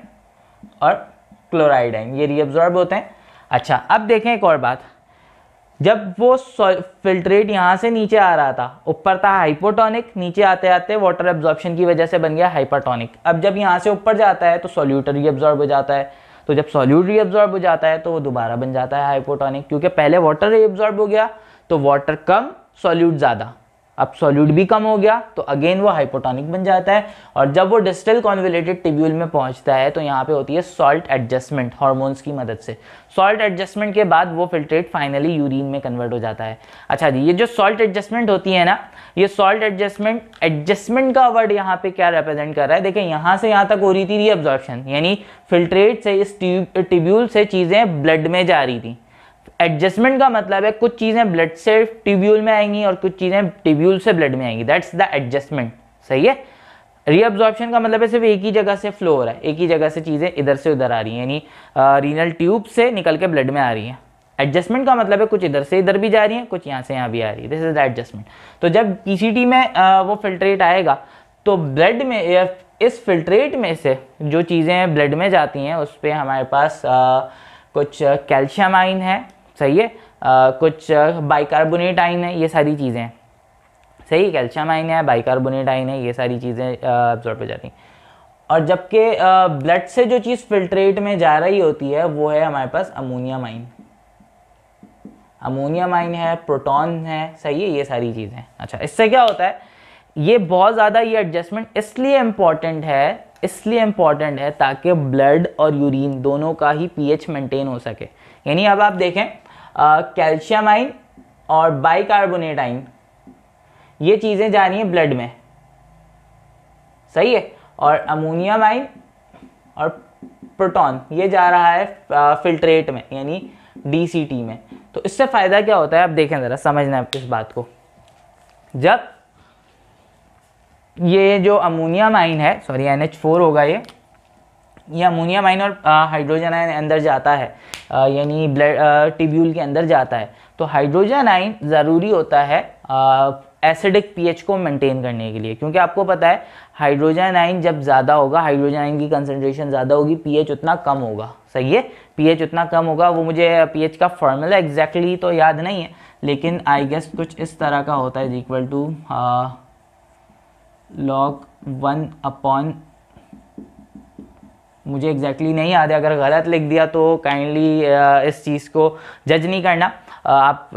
और क्लोराइड आइन ये रीअब्जॉर्ब होते हैं। अच्छा, अब देखें एक और बात, जब वो फिल्ट्रेट यहाँ से नीचे आ रहा था, ऊपर था हाइपोटोनिक, नीचे आते आते वाटर एब्जॉर्प्शन की वजह से बन गया हाइपरटोनिक। अब जब यहाँ से ऊपर जाता है तो सॉल्यूट रीअब्जॉर्ब हो जाता है, तो जब सॉल्यूट रीअब्जॉर्ब हो जाता है तो वो दोबारा बन जाता है हाइपोटोनिक, क्योंकि पहले वाटर रीअब्जॉर्ब हो गया तो वाटर कम सॉल्यूट ज़्यादा, अब सॉल्यूट भी कम हो गया तो अगेन वो हाइपोटोनिक बन जाता है। और जब वो डिस्टल कॉन्वोल्यूटेड टिब्यूल में पहुंचता है तो यहाँ पे होती है सॉल्ट एडजस्टमेंट हार्मोन्स की मदद से। सॉल्ट एडजस्टमेंट के बाद वो फिल्ट्रेट फाइनली यूरिन में कन्वर्ट हो जाता है। अच्छा जी, ये जो सॉल्ट एडजस्टमेंट होती है ना, ये सॉल्ट एडजस्टमेंट का वर्ड यहाँ पे क्या रिप्रेजेंट कर रहा है, देखिए यहाँ से यहाँ तक हो रही थी रीअब्जॉर्प्शन, यानी फिल्ट्रेट से इस टिब्यूल से चीज़ें ब्लड में जा रही थी। एडजस्टमेंट का मतलब है कुछ चीज़ें ब्लड से ट्यूब्यूल में आएंगी और कुछ चीज़ें ट्यूब्यूल से ब्लड में आएंगी, दैट्स द एडजस्टमेंट। सही है। रीअब्जॉर्प्शन का मतलब है सिर्फ एक ही जगह से फ्लो हो रहा है, एक ही जगह से चीज़ें इधर से उधर आ रही हैं, यानी रीनल ट्यूब से निकल के ब्लड में आ रही हैं। एडजस्टमेंट का मतलब है कुछ इधर से इधर भी जा रही हैं, कुछ यहाँ से यहाँ भी आ रही है, दिस इज द एडजस्टमेंट। तो जब पीसीटी में वो फिल्ट्रेट आएगा तो ब्लड में इस फिल्ट्रेट में से जो चीज़ें ब्लड में जाती हैं उस पर हमारे पास कुछ कैल्शियम आयन है, सही है, कुछ बाइकार्बोनेट आयन है, ये सारी चीज़ें हैं। सही, कैल्शियम आयन है, बाइकार्बोनेट आयन है, ये सारी चीज़ें एब्जॉर्ब हो जाती हैं। और जबकि ब्लड से जो चीज़ फिल्ट्रेट में जा रही होती है वो है हमारे पास अमोनियम आयन, अमोनियम आयन है, प्रोटॉन है, सही है, ये सारी चीज़ें। अच्छा, इससे क्या होता है, ये बहुत ज़्यादा ये एडजस्टमेंट इसलिए इम्पॉर्टेंट है ताकि ब्लड और यूरिन दोनों का ही पीएच मेंटेन हो सके। यानी अब आप देखें कैल्शियम आयन और बाइकार्बोनेट आयन ये चीज़ें जा रही हैं ब्लड में, सही है, और अमोनियम आयन और प्रोटॉन ये जा रहा है फिल्ट्रेट में यानी डीसीटी में। तो इससे फ़ायदा क्या होता है, आप देखें ज़रा, समझना है इस बात को। जब ये जो अमोनियम आयन है, सॉरी NH4 होगा ये अमोनियम आयन और हाइड्रोजन आयन अंदर जाता है, यानी ब्लड ट्यूब्यूल के अंदर जाता है, तो हाइड्रोजन आयन ज़रूरी होता है एसिडिक पीएच को मेंटेन करने के लिए, क्योंकि आपको पता है हाइड्रोजन आयन जब ज़्यादा होगा, हाइड्रोजन आयन की कंसंट्रेशन ज़्यादा होगी, पीएच उतना कम होगा। सही है, पीएच उतना कम होगा, वो मुझे पीएच का फॉर्मूला एग्जैक्टली तो याद नहीं है, लेकिन आई गेस कुछ इस तरह का होता है, इक्वल टू log 1 अपॉन, मुझे एग्जैक्टली नहीं याद है, अगर गलत लिख दिया तो काइंडली इस चीज़ को जज नहीं करना, आप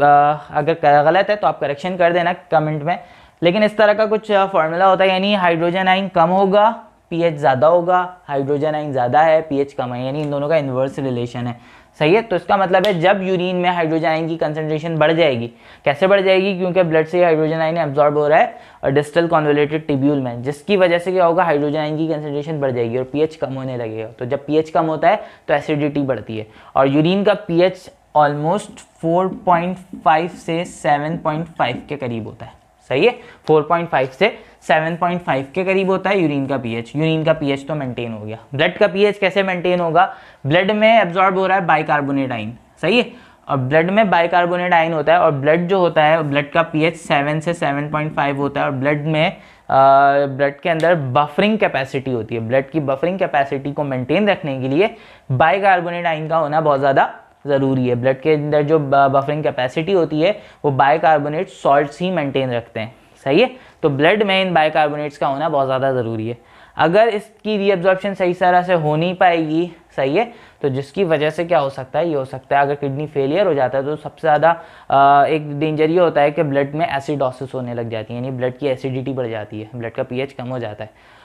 अगर गलत है तो आप करेक्शन कर देना कमेंट में, लेकिन इस तरह का कुछ फार्मूला होता है, यानी हाइड्रोजन आयन कम होगा पीएच ज़्यादा होगा, हाइड्रोजन आयन ज़्यादा है पीएच कम है, यानी इन दोनों का इन्वर्स रिलेशन है। सही है, तो इसका मतलब है जब यूरिन में हाइड्रोजन आयन की कंसंट्रेशन बढ़ जाएगी, कैसे बढ़ जाएगी, क्योंकि ब्लड से हाइड्रोजन आयन एब्जॉर्ब हो रहा है और डिस्टल कॉन्वोल्यूटेड टिब्यूल में, जिसकी वजह से क्या होगा, हाइड्रोजन आयन की कंसंट्रेशन बढ़ जाएगी और पीएच कम होने लगेगा। तो जब पीएच कम होता है तो एसिडिटी बढ़ती है, और यूरिन का पीएच ऑलमोस्ट 4.5 से 7.5 के करीब होता है। सही है, 4.5 से 7.5 के करीब होता है यूरिन का पीएच। यूरिन का पीएच तो मेंटेन हो गया। ब्लड का पीएच कैसे मेंटेन होगा, ब्लड में एब्जॉर्ब हो रहा है बाइकार्बोनेट आयन, सही है, और ब्लड में बाइकार्बोनेट आयन होता है, और ब्लड जो होता है, ब्लड का पीएच 7 से 7.5 होता है, और ब्लड में ब्लड के अंदर बफरिंग कैपेसिटी होती है। ब्लड की बफरिंग कैपेसिटी को मेंटेन रखने के लिए बाइकार्बोनेट आयन का होना बहुत ज़्यादा ज़रूरी है। ब्लड के अंदर जो बफरिंग कैपेसिटी होती है वो बाइकार्बोनेट सॉल्ट्स ही मेंटेन रखते हैं। सही है, तो ब्लड में इन बाइकार्बोनेट्स का होना बहुत ज़्यादा ज़रूरी है। अगर इसकी रीअब्जॉर्प्शन सही तरह से हो नहीं पाएगी, सही है, तो जिसकी वजह से क्या हो सकता है, ये हो सकता है अगर किडनी फेलियर हो जाता है तो सबसे ज़्यादा एक डेंजर ये होता है कि ब्लड में एसिडोसिस होने लग जाती है, यानी ब्लड की एसिडिटी बढ़ जाती है, ब्लड का पीएच कम हो जाता है।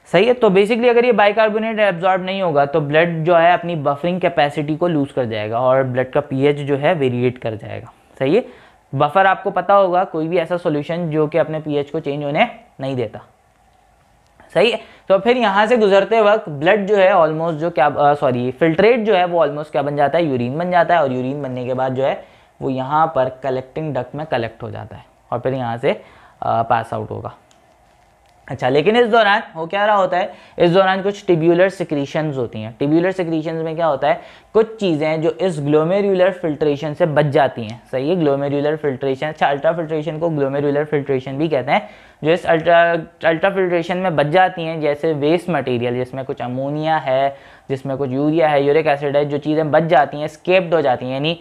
सही है, तो बेसिकली अगर ये बाइकार्बोनेट एब्जॉर्ब नहीं होगा तो ब्लड जो है अपनी बफरिंग कैपेसिटी को लूज कर जाएगा और ब्लड का पीएच जो है वेरिएट कर जाएगा। सही है, बफर आपको पता होगा, कोई भी ऐसा सॉल्यूशन जो कि अपने पीएच को चेंज होने नहीं देता। सही है, तो फिर यहाँ से गुजरते वक्त ब्लड जो है ऑलमोस्ट जो क्या फिल्ट्रेट जो है वो ऑलमोस्ट क्या बन जाता है, यूरिन बन जाता है, और यूरिन बनने के बाद जो है वो यहाँ पर कलेक्टिंग डक्ट में कलेक्ट हो जाता है और फिर यहाँ से पास आउट होगा। अच्छा, लेकिन इस दौरान हो क्या रहा होता है, इस दौरान कुछ टिब्यूलर सिक्रीशंस होती हैं। टिब्यूलर सिक्रीशंस में क्या होता है, कुछ चीज़ें जो इस ग्लोमेरुलर फिल्ट्रेशन से बच जाती हैं। सही है, ग्लोमेरुलर फिल्ट्रेशन, अच्छा अल्ट्रा फिल्ट्रेशन को ग्लोमेरुलर फिल्ट्रेशन भी कहते हैं, जो इस अल्ट्रा फिल्ट्रेशन में बच जाती हैं, जैसे वेस्ट मटेरियल जिसमें कुछ अमोनिया है, जिसमें कुछ यूरिया है, यूरिक एसिड है, जो चीज़ें बच जाती हैं, स्केप्ड हो जाती हैं। यानी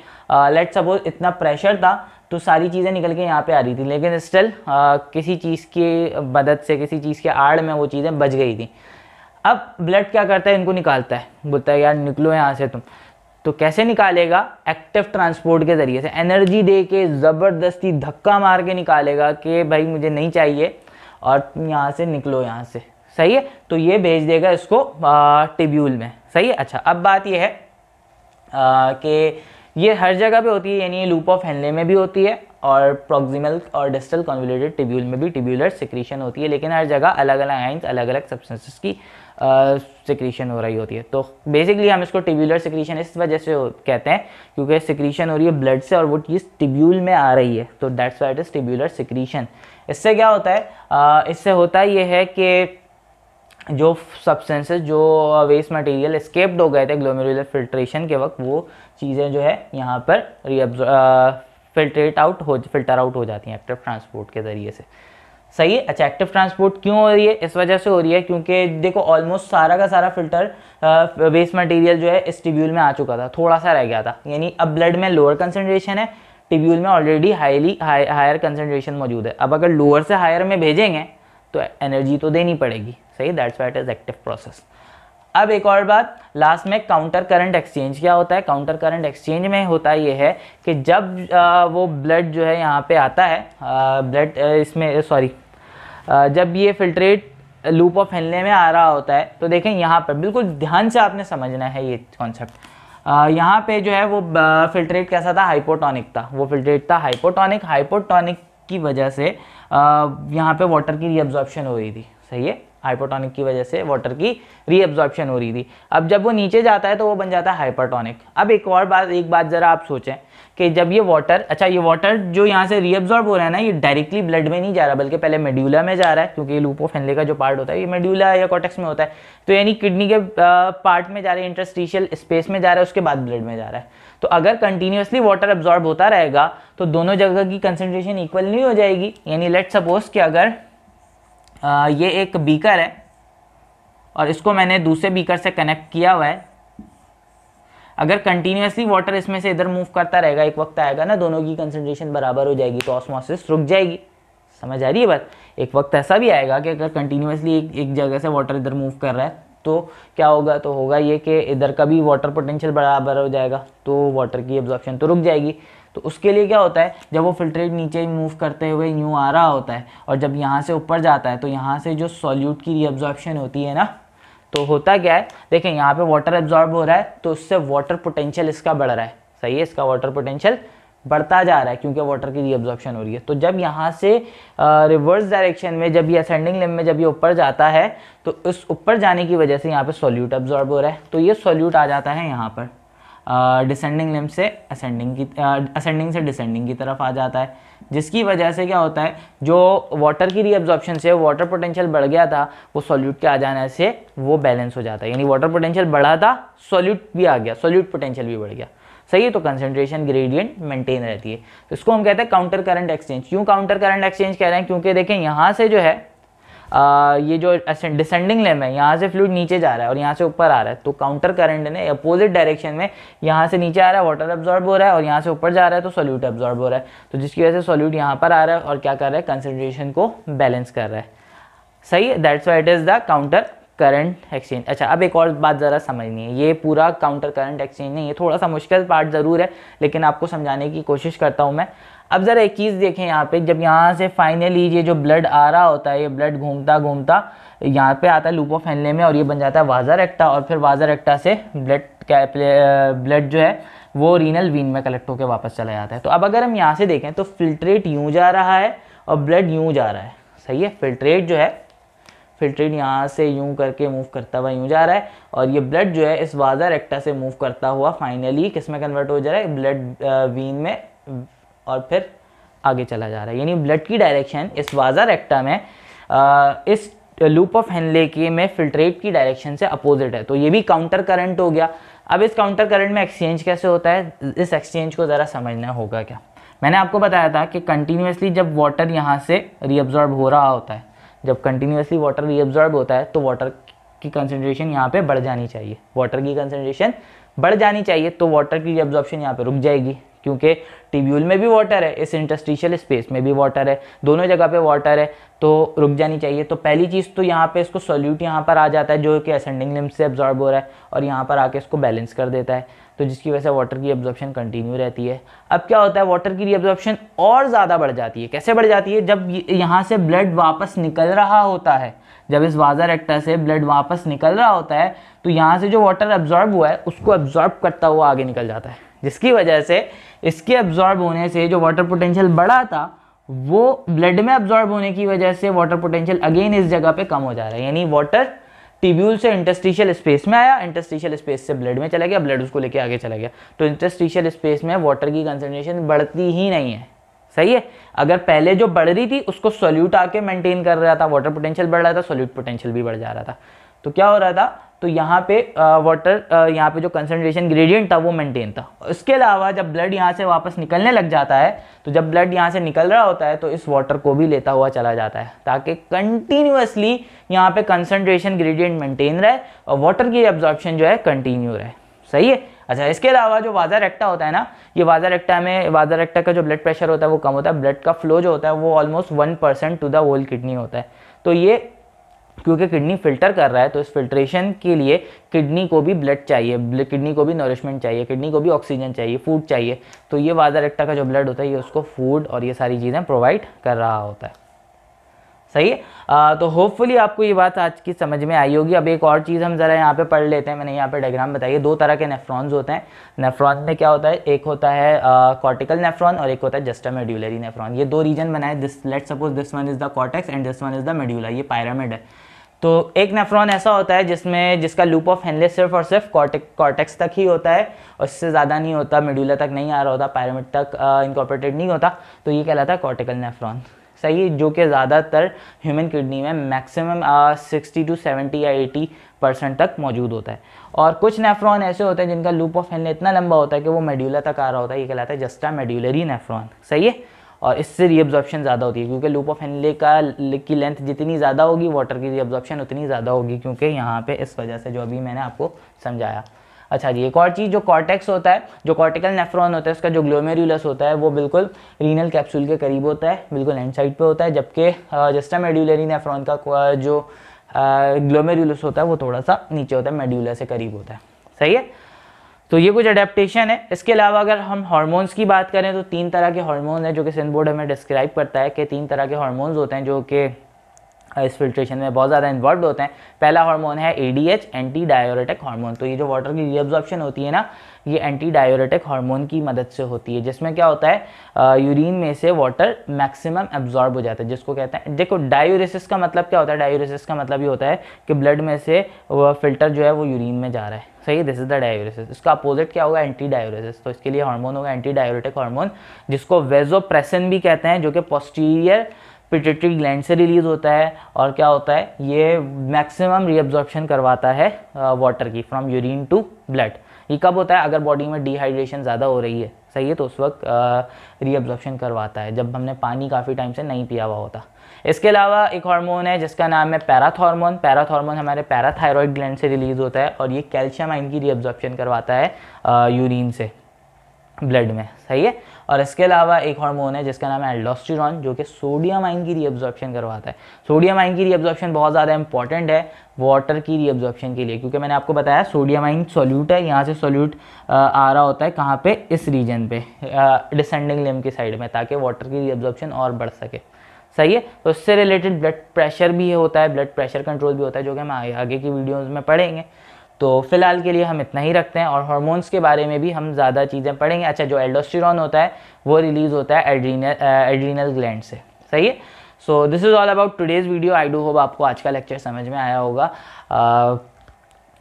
लेट सपोज इतना प्रेशर था तो सारी चीज़ें निकल के यहाँ पे आ रही थी, लेकिन स्टिल किसी चीज़ की मदद से, किसी चीज़ के आड़ में वो चीज़ें बच गई थी। अब ब्लड क्या करता है, इनको निकालता है, बोलता है यार निकलो यहाँ से तुम। तो कैसे निकालेगा, एक्टिव ट्रांसपोर्ट के ज़रिए से, एनर्जी दे के ज़बरदस्ती धक्का मार के निकालेगा कि भाई मुझे नहीं चाहिए और यहाँ से निकलो यहाँ से। सही है, तो ये भेज देगा इसको टिब्यूल में। सही है। अच्छा, अब बात ये है कि ये हर जगह पे होती है, यानी लूप ऑफ हेनले में भी होती है और प्रॉक्सिमल और डिस्टल कन्वोल्यूटेड टिब्यूल में भी टिब्यूलर सिक्रीशन होती है, लेकिन हर जगह अलग अलग आइंस, अलग अलग सब्सटेंसेस की सिक्रीशन हो रही होती है। तो बेसिकली हम इसको टिब्यूलर सिक्रीशन इस वजह से कहते हैं क्योंकि सिक्रीशन हो रही है ब्लड से और वो चीज़ टिब्यूल में आ रही है, तो that's why it is tubular secretion. इससे क्या होता है, इससे होता ये है कि जो सब्सटेंसेस, जो वेस्ट मटेरियल एस्केप्ड हो गए थे ग्लोमेरुलर फिल्ट्रेशन के वक्त, वो चीज़ें जो है यहाँ पर फिल्टर आउट हो जाती हैं एक्टिव ट्रांसपोर्ट के ज़रिए से। सही है। अच्छा, एक्टिव ट्रांसपोर्ट क्यों हो रही है, इस वजह से हो रही है क्योंकि देखो ऑलमोस्ट सारा का सारा फिल्टर वेस्ट मटेरियल जो है इस टिब्यूल में आ चुका था, थोड़ा सा रह गया था। यानी अब ब्लड में लोअर कंसनट्रेशन है, टिब्यूल में ऑलरेडी हायर कंसनट्रेशन मौजूद है। अब अगर लोअर से हायर में भेजेंगे तो एनर्जी तो देनी पड़ेगी। सही, that's why it is active process. अब एक और बात, लास्ट में काउंटर करंट एक्सचेंज क्या होता है। काउंटर करंट एक्सचेंज में होता ये है कि जब वो ब्लड जो है यहाँ पे आता है, ब्लड इसमें सॉरी जब ये फिल्ट्रेट लूप ऑफ हेनले में आ रहा होता है, तो देखें यहाँ पर बिल्कुल ध्यान से आपने समझना है ये कॉन्सेप्ट। यहाँ पे जो है वो फिल्ट्रेट कैसा था, हाइपोटोनिक था। वो फिल्ट्रेट था हाइपोटोनिक, हाइपोटोनिक की वजह से यहाँ पे वाटर की रीअब्जॉर्प्शन हो रही थी। सही है, हाइपोटोनिक की वजह से वाटर की रीअब्जॉर्प्शन हो रही थी। अब जब वो नीचे जाता है तो वो बन जाता है हाइपरटोनिक। अब एक बात ज़रा आप सोचें कि जब ये वाटर, अच्छा ये वाटर जो यहाँ से रीअब्जॉर्ब हो रहा है ना, ये डायरेक्टली ब्लड में नहीं जा रहा बल्कि पहले मेड्यूला में जा रहा है, क्योंकि लूप ऑफ हेनले का जो पार्ट होता है ये मेड्यूला या कॉर्टेक्स में होता है। तो यानी किडनी के पार्ट में जा रहा है, इंटरस्टिशियल स्पेस में जा रहा है, उसके बाद ब्लड में जा रहा है। तो अगर कंटिन्यूसली वाटर एब्जॉर्ब होता रहेगा तो दोनों जगह की कंसनट्रेशन इक्वल नहीं हो जाएगी। यानी लेट सपोज कि अगर ये एक बीकर है और इसको मैंने दूसरे बीकर से कनेक्ट किया हुआ है, अगर कंटिन्यूसली वाटर इसमें से इधर मूव करता रहेगा, एक वक्त आएगा ना दोनों की कंसंट्रेशन बराबर हो जाएगी, तो ऑस्मोसिस रुक जाएगी। समझ आ रही है बात। एक वक्त ऐसा भी आएगा कि अगर कंटिन्यूसली एक जगह से वाटर इधर मूव कर रहा है तो क्या होगा, तो होगा ये कि इधर का भी वाटर पोटेंशियल बराबर हो जाएगा, तो वाटर की एब्जॉर्प्शन तो रुक जाएगी। तो उसके लिए क्या होता है, जब वो फिल्ट्रेट नीचे मूव करते हुए यूँ आ रहा होता है और जब यहाँ से ऊपर जाता है तो यहाँ से जो सॉल्यूट की रीअब्जॉर्प्शन होती है ना, तो होता क्या है, देखें यहाँ पे वाटर एब्जॉर्ब हो रहा है तो उससे वाटर पोटेंशियल इसका बढ़ रहा है। सही है, इसका वाटर पोटेंशियल बढ़ता जा रहा है क्योंकि वाटर की रीअब्जॉर्प्शन हो रही है। तो जब यहाँ से रिवर्स डायरेक्शन में जब ये असेंडिंग लिम्ब में जब ये ऊपर जाता है तो इस ऊपर जाने की वजह से यहाँ पे सॉल्यूट एब्जॉर्ब हो रहा है, तो ये सॉल्यूट आ जाता है यहाँ पर डिसेंडिंग लिम्ब से असेंडिंग से डिसेंडिंग की तरफ आ जाता है, जिसकी वजह से क्या होता है, जो वाटर की रीअब्जॉर्प्शन से वाटर पोटेंशियल बढ़ गया था वो सॉल्यूट के आ जाने से वो बैलेंस हो जाता है। यानी वाटर पोटेंशियल बढ़ा था, सॉल्यूट भी आ गया, सॉल्यूट पोटेंशियल भी बढ़ गया। सही है, तो कंसंट्रेशन ग्रेडियंट मेंटेन रहती है। तो इसको हम कहते हैं काउंटर करंट एक्सचेंज। क्यों काउंटर करंट एक्सचेंज कह रहे हैं, क्योंकि देखें यहाँ से जो है ये जो डिसेंडिंग लिम्ब है, यहाँ से फ्लूइड नीचे जा रहा है और यहाँ से ऊपर आ रहा है, तो काउंटर करंट ने अपोजिट डायरेक्शन में यहाँ से नीचे आ रहा है, वाटर एब्जॉर्ब हो रहा है और यहाँ से ऊपर जा रहा है तो सॉल्यूट एब्जॉर्ब हो रहा है, तो जिसकी वजह से सॉल्यूट यहाँ पर आ रहा है और क्या कर रहा है, कंसंट्रेशन को बैलेंस कर रहा है। सही है, that's why it is the counter current exchange. अच्छा, अब एक और बात ज़रा समझनी है, ये पूरा काउंटर करंट एक्सचेंज नहीं है, थोड़ा सा मुश्किल पार्ट ज़रूर है, लेकिन आपको समझाने की कोशिश करता हूँ मैं। अब ज़रा एक चीज़ देखें यहाँ पे, जब यहाँ से फाइनली ये जो ब्लड आ रहा होता है, ये ब्लड घूमता घूमता यहाँ पे आता है लूप ऑफ हेनले में और ये बन जाता है वाजा रेक्टा, और फिर वाजा रेक्टा से ब्लड जो है वो रीनल वीन में कलेक्ट होकर वापस चला जाता है। तो अब अगर हम यहाँ से देखें तो फिल्ट्रेट यूँ जा रहा है और ब्लड यूँ जा रहा है। सही है, फिल्ट्रेट जो है, फिल्ट्रेट यहाँ से यूँ करके मूव करता हुआ यूँ जा रहा है और ये ब्लड जो है इस वाजा रेक्टा से मूव करता हुआ फाइनली किस में कन्वर्ट हो जा रहा है, ब्लड वीन में, और फिर आगे चला जा रहा है। यानी ब्लड की डायरेक्शन इस वाजा रेक्टा में इस लूप ऑफ हेनले के में फिल्ट्रेट की डायरेक्शन से अपोजिट है, तो ये भी काउंटर करंट हो गया। अब इस काउंटर करंट में एक्सचेंज कैसे होता है, इस एक्सचेंज को ज़रा समझना होगा। क्या मैंने आपको बताया था कि कंटिन्यूसली जब वाटर यहाँ से रीअब्जॉर्ब हो रहा होता है, जब कंटिन्यूसली वाटर रीअब्जॉर्ब होता है तो वाटर की कंसनट्रेशन यहाँ पे बढ़ जानी चाहिए, वाटर की कंसनट्रेशन बढ़ जानी चाहिए, तो वाटर की रीअब्जॉर्प्शन यहाँ पे रुक जाएगी, क्योंकि ट्यूब्यूल में भी वाटर है, इस इंटरस्टिशियल स्पेस में भी वाटर है, दोनों जगह पे वाटर है, तो रुक जानी चाहिए। तो पहली चीज़ तो यहाँ पे इसको सॉल्यूट यहाँ पर आ जाता है जो कि असेंडिंग लिम्ब से एब्जॉर्ब हो रहा है और यहाँ पर आके इसको बैलेंस कर देता है, तो जिसकी वजह से वाटर की एब्जॉर्प्शन कंटिन्यू रहती है। अब क्या होता है, वाटर की रीअब्जॉर्प्शन और ज़्यादा बढ़ जाती है। कैसे बढ़ जाती है, जब यहाँ से ब्लड वापस निकल रहा होता है, जब इस वाजा रेक्टा से ब्लड वापस निकल रहा होता है तो यहाँ से जो वाटर एब्जॉर्ब हुआ है उसको एब्जॉर्ब करता हुआ आगे निकल जाता है, जिसकी वजह से इसके एब्जॉर्ब होने से जो वाटर पोटेंशियल बढ़ा था वो ब्लड में एब्जॉर्ब होने की वजह से वाटर पोटेंशियल अगेन इस जगह पे कम हो जा रहा है। यानी वाटर ट्यूब्यूल से इंटरस्टिशियल स्पेस में आया, इंटरस्टिशियल स्पेस से ब्लड में चला गया, ब्लड उसको लेके आगे चला गया, तो इंटरस्टिशियल स्पेस में वाटर की कंसंट्रेशन बढ़ती ही नहीं है। सही है, अगर पहले जो बढ़ रही थी उसको सॉल्यूट आके मेंटेन कर रहा था, वाटर पोटेंशियल बढ़ रहा था, सॉल्यूट पोटेंशियल भी बढ़ जा रहा था, तो क्या हो रहा था, तो यहाँ पे वाटर यहाँ पे जो कंसंट्रेशन ग्रेडियंट था वो मेंटेन था। इसके अलावा जब ब्लड यहाँ से वापस निकलने लग जाता है, तो जब ब्लड यहाँ से निकल रहा होता है तो इस वाटर को भी लेता हुआ चला जाता है, ताकि कंटिन्यूअसली यहाँ पे कंसंट्रेशन ग्रेडियंट मेंटेन रहे और वाटर की एब्जॉर्प्शन जो है कंटिन्यू रहे। सही है। अच्छा, इसके अलावा जो वाजा रेक्टा होता है ना, ये वाजा रेक्टा का जो ब्लड प्रेशर होता है वो कम होता है, ब्लड का फ्लो जो होता है वो almost 1% to the whole kidney होता है। तो ये क्योंकि किडनी फिल्टर कर रहा है तो इस फिल्ट्रेशन के लिए किडनी को भी ब्लड चाहिए, किडनी को भी नरिशमेंट चाहिए, किडनी को भी ऑक्सीजन चाहिए, फूड चाहिए, तो ये वाजा रेक्टा का जो ब्लड होता है ये उसको फूड और ये सारी चीज़ें प्रोवाइड कर रहा होता है। सही है। तो होपफुली आपको ये बात आज की समझ में आई होगी। अब एक और चीज़ हम ज़रा यहाँ पे पढ़ लेते हैं। मैंने यहाँ पे डायग्राम बताई है, दो तरह के नेफ्रॉन्स होते हैं। नेफ्रॉन में क्या होता है, एक होता है कॉर्टिकल नेफ्रॉन और एक होता है जस्टा मेड्यूलरी नेफ्रॉन। ये दो रीजन बनाए, this let suppose this one is the cortex and this one is the medulla, ये पायरामिड है। तो एक नेफ्रॉन ऐसा होता है जिसका लूप ऑफ हेनले सिर्फ और सिर्फ कॉर्टेक्स तक ही होता है और इससे ज़्यादा नहीं होता, मेड्यूला तक नहीं आ रहा होता, पायरामिड तक इनकॉर्पोरेटेड नहीं होता, तो ये कहलाता है कॉर्टिकल नेफ्रॉन। सही है, जो कि ज़्यादातर ह्यूमन किडनी में मैक्सिमम 60 to 70 या 80% तक मौजूद होता है। और कुछ नेफ्रॉन ऐसे होते हैं जिनका लूप ऑफ हेनले इतना लंबा होता है कि वो मेड्यूला तक आ रहा होता है, ये कहलाता है जस्टा मेड्यूलरी नेफ्रॉन। सही है, और इससे रीअब्जॉर्प्शन ज़्यादा होती है क्योंकि लूप ऑफ हेनले की लेंथ जितनी ज़्यादा होगी वाटर की रीअब्जॉर्प्शन उतनी ज़्यादा होगी, क्योंकि यहाँ पे इस वजह से जो अभी मैंने आपको समझाया। अच्छा जी, एक और चीज़, जो कॉर्टेक्स होता है, जो कॉर्टिकल नेफ्रॉन होता है, उसका जो ग्लोमेरुलस होता है वो बिल्कुल रीनल कैप्सूल के करीब होता है, बिल्कुल एंड साइड पे होता है, जबकि जस्टा मेड्यूलरी नेफ्रॉन का जो ग्लोमेरुलस होता है वो थोड़ा सा नीचे होता है, मेड्यूला से करीब होता है। सही है, तो ये कुछ अडेप्टेशन है। इसके अलावा अगर हम हार्मोन्स की बात करें तो 3 तरह के हार्मोन हैं जो कि सिंध बोर्ड हमें डिस्क्राइब करता है कि 3 तरह के हार्मोन्स होते हैं जो कि इस फिल्ट्रेशन में बहुत ज़्यादा इन्वॉल्व होते हैं। पहला हार्मोन है ADH, एंटी डायोरेटिक हार्मोन। तो ये जो वाटर की रीअब्जॉर्प्शन होती है ना, ये एंटी डायोरेटिक हार्मोन की मदद से होती है, जिसमें क्या होता है यूरिन में से वाटर मैक्सिमम एब्जॉर्ब हो जाता है, जिसको कहते हैं, देखो डायूरेसिस का मतलब क्या होता है, डायूरेसिस का मतलब ये होता है कि ब्लड में से वो फिल्टर जो है वो यूरिन में जा रहा है। सही है, दिस इज द डायूरेसिस। इसका अपोजिट क्या होगा, एंटी डायूरेसिस। तो इसके लिए हार्मोन होगा एंटी डायूरेटिक हार्मोन, जिसको वेजोप्रेसिन भी कहते हैं, जो कि पोस्टीरियर पिट्यूटरी ग्लैंड से रिलीज होता है और क्या होता है, ये मैक्सिमम रीअब्जॉर्प्शन करवाता है वाटर की फ्रॉम यूरिन टू ब्लड। ये कब होता है, अगर बॉडी में डिहाइड्रेशन ज़्यादा हो रही है, सही है, तो उस वक्त रीअब्जॉर्प्शन करवाता है, जब हमने पानी काफ़ी टाइम से नहीं पिया हुआ होता। इसके अलावा एक हार्मोन है जिसका नाम है पैराथॉर्मोन। पैराथॉर्मोन हमारे पैराथायरॉयड ग्लैंड से रिलीज होता है और ये कैल्शियम आयन की रीअब्जॉर्प्शन करवाता है यूरिन से ब्लड में। सही है, और इसके अलावा एक हार्मोन है जिसका नाम है एल्डोस्टेरॉन, जो कि सोडियम आयन की रीअब्जॉर्प्शन करवाता है। सोडियम आयन की रीअब्जॉर्प्शन बहुत ज़्यादा इंपॉर्टेंट है वाटर की रीअब्जॉर्प्शन के लिए, क्योंकि मैंने आपको बताया सोडियम आयन सॉल्यूट है, यहाँ से सॉल्यूट आ रहा होता है कहाँ पे, इस रीजन पे डिसेंडिंग लिम्ब की साइड में, ताकि वाटर की रीअब्जॉर्प्शन और बढ़ सके। सही है, तो इससे रिलेटेड ब्लड प्रेशर भी होता है, ब्लड प्रेशर कंट्रोल भी होता है, जो कि हम आगे की वीडियोज़ में पढ़ेंगे। तो फिलहाल के लिए हम इतना ही रखते हैं और हार्मोन्स के बारे में भी हम ज़्यादा चीज़ें पढ़ेंगे। अच्छा, जो एल्डोस्टेरॉन होता है वो रिलीज़ होता है एड्रीनल ग्लैंड से। सही है, so this is all about today's video. I do hope आपको आज का लेक्चर समझ में आया होगा।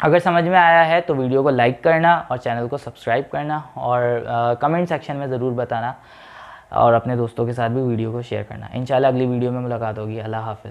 अगर समझ में आया है तो वीडियो को लाइक करना और चैनल को सब्सक्राइब करना और कमेंट सेक्शन में ज़रूर बताना और अपने दोस्तों के साथ भी वीडियो को शेयर करना। इंशाल्लाह अगली वीडियो में मुलाकात होगी। अल्लाह हाफ़िज़।